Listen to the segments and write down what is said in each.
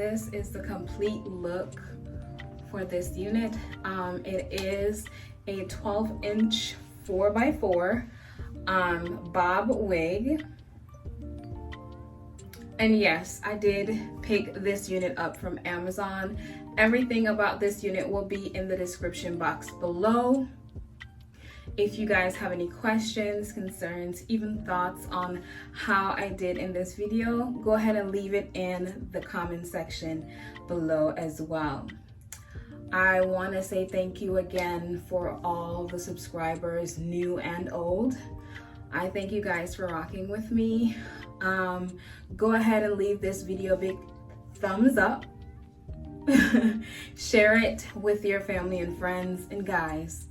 this is the complete look for this unit. It is a 12-inch 4x4 bob wig. And yes, I did pick this unit up from Amazon. Everything about this unit will be in the description box below. If you guys have any questions, concerns, even thoughts on how I did in this video, go ahead and leave it in the comment section below as well. I want to say thank you again for all the subscribers, new and old. I thank you guys for rocking with me. Go ahead and leave this video a big thumbs up. Share it with your family and friends. And guys,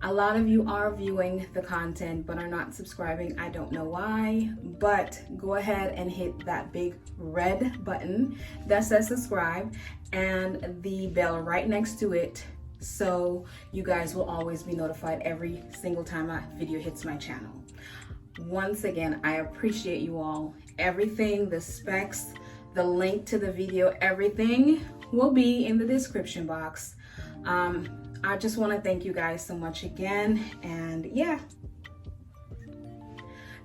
a lot of you are viewing the content but are not subscribing. I don't know why, but go ahead and hit that big red button that says subscribe and the bell right next to it, so you guys will always be notified every single time a video hits my channel. Once again, I appreciate you all. Everything, the specs, the link to the video, everything will be in the description box. I just want to thank you guys so much again. And yeah,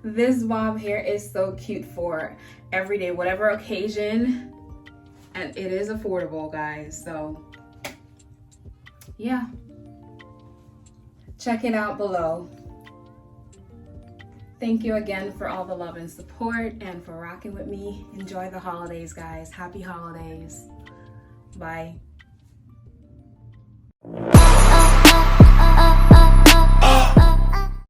this bob here is so cute for everyday, whatever occasion, and it is affordable, guys. So yeah, check it out below. Thank you again for all the love and support and for rocking with me. Enjoy the holidays, guys. Happy holidays. Bye.